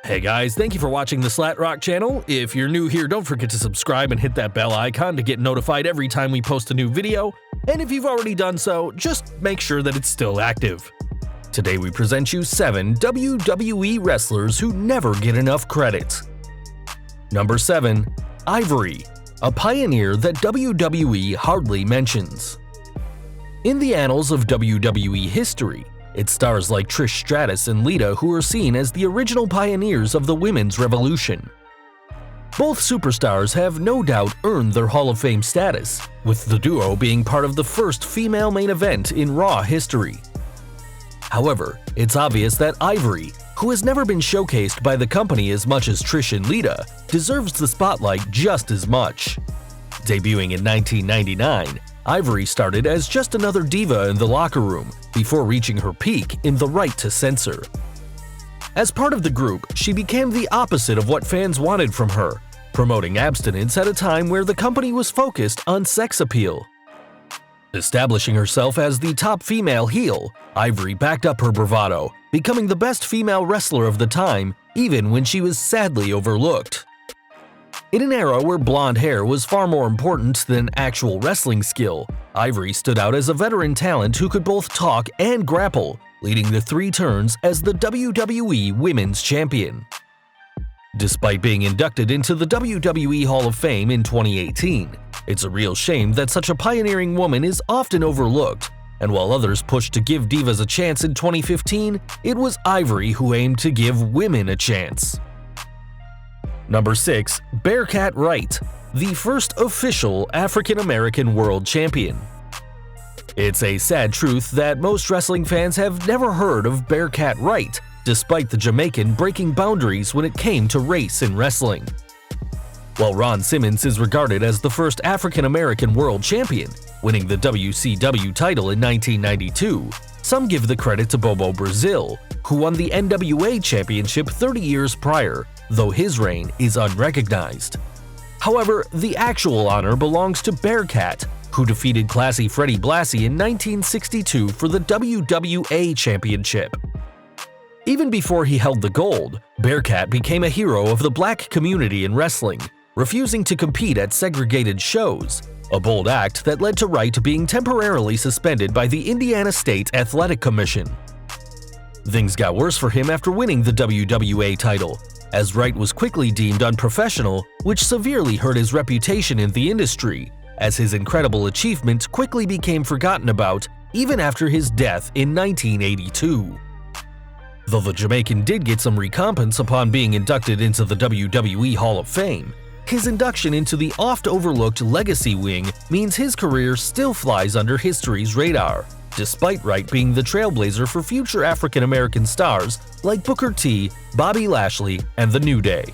Hey guys, thank you for watching the SlatRock channel. If you're new here, don't forget to subscribe and hit that bell icon to get notified every time we post a new video. And if you've already done so, just make sure that it's still active. Today we present you 7 WWE wrestlers who never get enough credit. Number 7. Ivory, a pioneer that WWE hardly mentions. In the annals of WWE history, it stars like Trish Stratus and Lita who are seen as the original pioneers of the women's revolution. Both superstars have no doubt earned their Hall of Fame status, with the duo being part of the first female main event in Raw history. However, it's obvious that Ivory, who has never been showcased by the company as much as Trish and Lita, deserves the spotlight just as much. Debuting in 1999, Ivory started as just another diva in the locker room before reaching her peak in The Right to Censor. As part of the group, she became the opposite of what fans wanted from her, promoting abstinence at a time where the company was focused on sex appeal. Establishing herself as the top female heel, Ivory backed up her bravado, becoming the best female wrestler of the time, even when she was sadly overlooked. In an era where blonde hair was far more important than actual wrestling skill, Ivory stood out as a veteran talent who could both talk and grapple, leading the 3 turns as the WWE Women's Champion. Despite being inducted into the WWE Hall of Fame in 2018, it's a real shame that such a pioneering woman is often overlooked, and while others pushed to give divas a chance in 2015, it was Ivory who aimed to give women a chance. Number 6. Bearcat Wright, the first official African-American world champion. It's a sad truth that most wrestling fans have never heard of Bearcat Wright, despite the Jamaican breaking boundaries when it came to race in wrestling. While Ron Simmons is regarded as the first African-American world champion, winning the WCW title in 1992, some give the credit to Bobo Brazil, who won the NWA championship 30 years prior, though his reign is unrecognized. However, the actual honor belongs to Bearcat, who defeated Classy Freddie Blassie in 1962 for the WWA championship. Even before he held the gold, Bearcat became a hero of the black community in wrestling, refusing to compete at segregated shows, a bold act that led to Wright being temporarily suspended by the Indiana State Athletic Commission. Things got worse for him after winning the WWA title, as Wright was quickly deemed unprofessional, which severely hurt his reputation in the industry, as his incredible achievement quickly became forgotten about even after his death in 1982. Though the Jamaican did get some recompense upon being inducted into the WWE Hall of Fame, his induction into the oft-overlooked Legacy Wing means his career still flies under history's radar, despite Wright being the trailblazer for future African-American stars like Booker T, Bobby Lashley, and The New Day.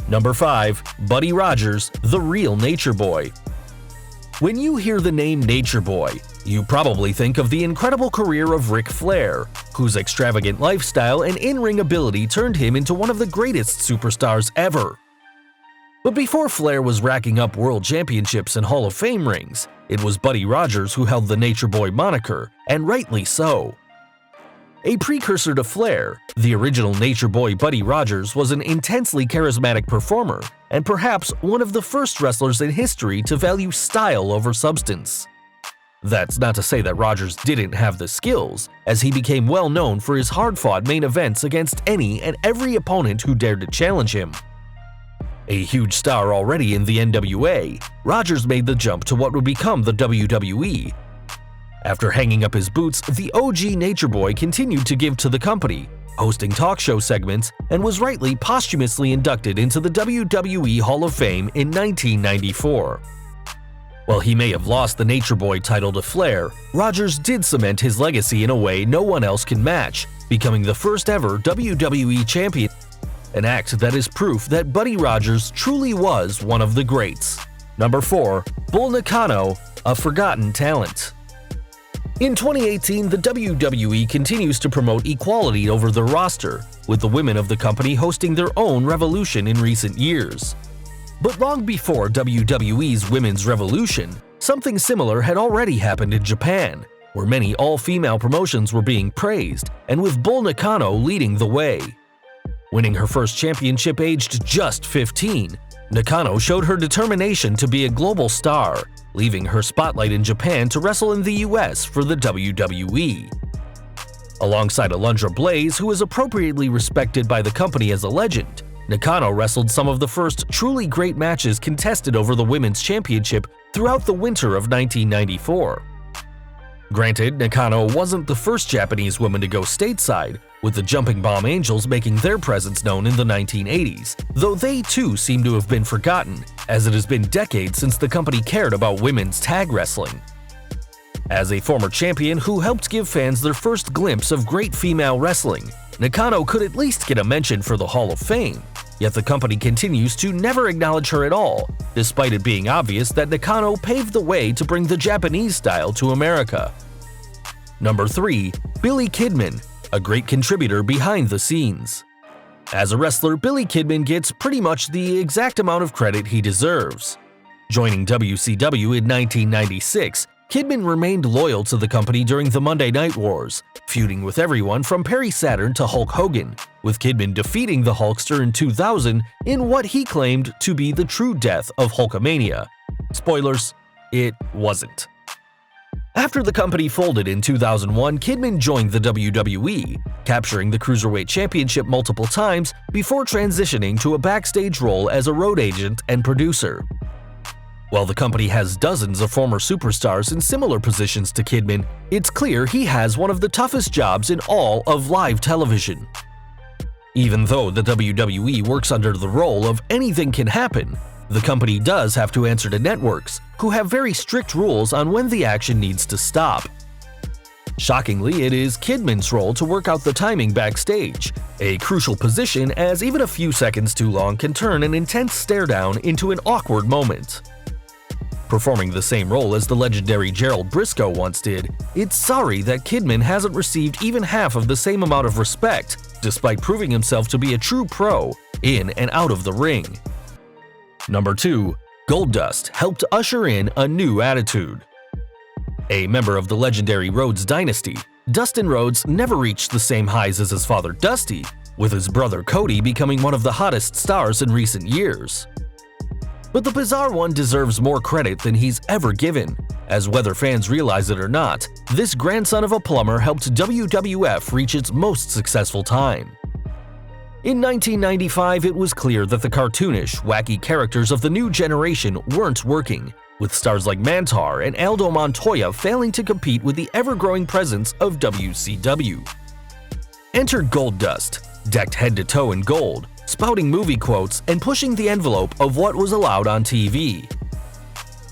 Number 5. Buddy Rogers, the real Nature Boy. When you hear the name Nature Boy, you probably think of the incredible career of Ric Flair, whose extravagant lifestyle and in-ring ability turned him into one of the greatest superstars ever. But before Flair was racking up world championships and Hall of Fame rings, it was Buddy Rogers who held the Nature Boy moniker, and rightly so. A precursor to Flair, the original Nature Boy Buddy Rogers was an intensely charismatic performer and perhaps one of the first wrestlers in history to value style over substance. That's not to say that Rogers didn't have the skills, as he became well known for his hard-fought main events against any and every opponent who dared to challenge him. A huge star already in the NWA, Rogers made the jump to what would become the WWE. After hanging up his boots, the OG Nature Boy continued to give to the company, hosting talk show segments, and was rightly posthumously inducted into the WWE Hall of Fame in 1994. While he may have lost the Nature Boy title to Flair, Rogers did cement his legacy in a way no one else can match, becoming the first ever WWE champion, an act that is proof that Buddy Rogers truly was one of the greats. Number 4. Bull Nakano, a forgotten talent. In 2018, the WWE continues to promote equality over their roster, with the women of the company hosting their own revolution in recent years. But long before WWE's Women's Revolution, something similar had already happened in Japan, where many all-female promotions were being praised, and with Bull Nakano leading the way. Winning her first championship aged just 15, Nakano showed her determination to be a global star, leaving her spotlight in Japan to wrestle in the US for the WWE. Alongside Alundra Blaze, who is appropriately respected by the company as a legend, Nakano wrestled some of the first truly great matches contested over the Women's Championship throughout the winter of 1994. Granted, Nakano wasn't the first Japanese woman to go stateside, with the Jumping Bomb Angels making their presence known in the 1980s, though they too seem to have been forgotten, as it has been decades since the company cared about women's tag wrestling. As a former champion who helped give fans their first glimpse of great female wrestling, Nakano could at least get a mention for the Hall of Fame, yet the company continues to never acknowledge her at all, despite it being obvious that Nakano paved the way to bring the Japanese style to America. Number 3. Billy Kidman, a great contributor behind the scenes. As a wrestler, Billy Kidman gets pretty much the exact amount of credit he deserves. Joining WCW in 1996, Kidman remained loyal to the company during the Monday Night Wars, feuding with everyone from Perry Saturn to Hulk Hogan, with Kidman defeating the Hulkster in 2000 in what he claimed to be the true death of Hulkamania. Spoilers, it wasn't. After the company folded in 2001, Kidman joined the WWE, capturing the Cruiserweight Championship multiple times before transitioning to a backstage role as a road agent and producer. While the company has dozens of former superstars in similar positions to Kidman, it's clear he has one of the toughest jobs in all of live television. Even though the WWE works under the role of anything can happen, the company does have to answer to networks, who have very strict rules on when the action needs to stop. Shockingly, it is Kidman's role to work out the timing backstage, a crucial position as even a few seconds too long can turn an intense stare-down into an awkward moment. Performing the same role as the legendary Gerald Briscoe once did, it's sorry that Kidman hasn't received even half of the same amount of respect, despite proving himself to be a true pro in and out of the ring. Number 2. Goldust helped usher in a new attitude. A member of the legendary Rhodes dynasty, Dustin Rhodes never reached the same highs as his father Dusty, with his brother Cody becoming one of the hottest stars in recent years. But the Bizarre One deserves more credit than he's ever given, as whether fans realize it or not, this grandson of a plumber helped WWF reach its most successful time. In 1995, it was clear that the cartoonish, wacky characters of the new generation weren't working, with stars like Mantar and Aldo Montoya failing to compete with the ever-growing presence of WCW. Enter Goldust, decked head to toe in gold, spouting movie quotes and pushing the envelope of what was allowed on TV.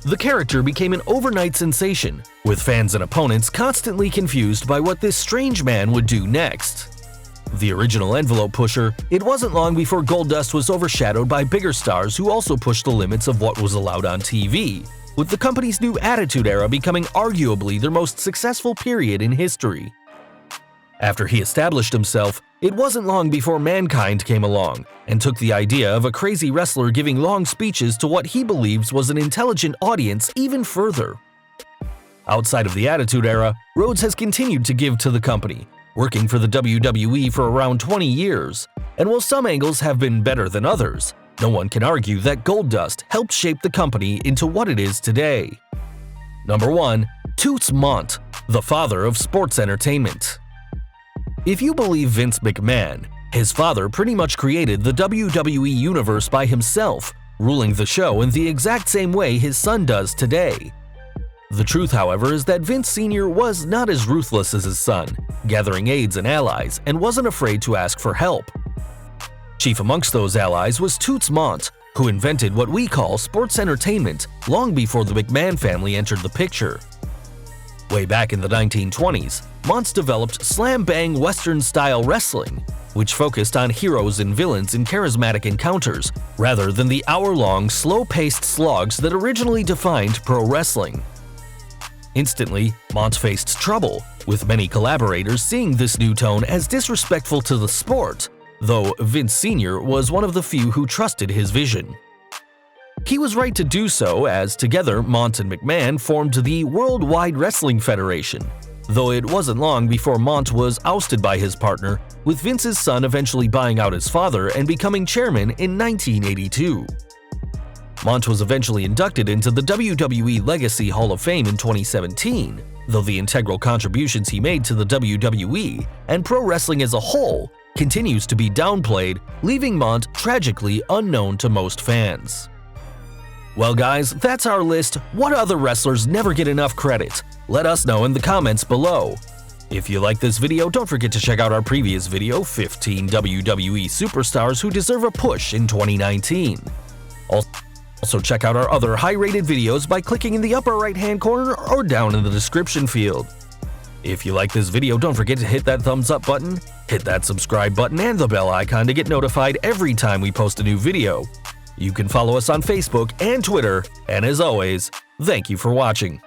The character became an overnight sensation, with fans and opponents constantly confused by what this strange man would do next. The original envelope pusher, it wasn't long before Goldust was overshadowed by bigger stars who also pushed the limits of what was allowed on TV, with the company's new Attitude Era becoming arguably their most successful period in history. After he established himself, it wasn't long before Mankind came along and took the idea of a crazy wrestler giving long speeches to what he believes was an intelligent audience even further. Outside of the Attitude Era, Rhodes has continued to give to the company, working for the WWE for around 20 years, and while some angles have been better than others, no one can argue that Goldust helped shape the company into what it is today. Number 1. Toots Mondt, the father of sports entertainment. If you believe Vince McMahon, his father pretty much created the WWE universe by himself, ruling the show in the exact same way his son does today. The truth, however, is that Vince Sr. was not as ruthless as his son, gathering aides and allies, and wasn't afraid to ask for help. Chief amongst those allies was Toots Mondt, who invented what we call sports entertainment long before the McMahon family entered the picture. Way back in the 1920s, Mondt developed slam-bang Western-style wrestling, which focused on heroes and villains in charismatic encounters, rather than the hour-long, slow-paced slogs that originally defined pro wrestling. Instantly, Mondt faced trouble, with many collaborators seeing this new tone as disrespectful to the sport, though Vince Sr. was one of the few who trusted his vision. He was right to do so, as together Mondt and McMahon formed the Worldwide Wrestling Federation, though it wasn't long before Mondt was ousted by his partner, with Vince's son eventually buying out his father and becoming chairman in 1982. Mondt was eventually inducted into the WWE Legacy Hall of Fame in 2017, though the integral contributions he made to the WWE and pro wrestling as a whole continues to be downplayed, leaving Mondt tragically unknown to most fans. Well guys, that's our list. What other wrestlers never get enough credit? Let us know in the comments below. If you like this video, don't forget to check out our previous video, 15 WWE Superstars Who Deserve a Push in 2019. Also check out our other high-rated videos by clicking in the upper right-hand corner or down in the description field. If you like this video, don't forget to hit that thumbs up button, hit that subscribe button and the bell icon to get notified every time we post a new video. You can follow us on Facebook and Twitter, and as always, thank you for watching.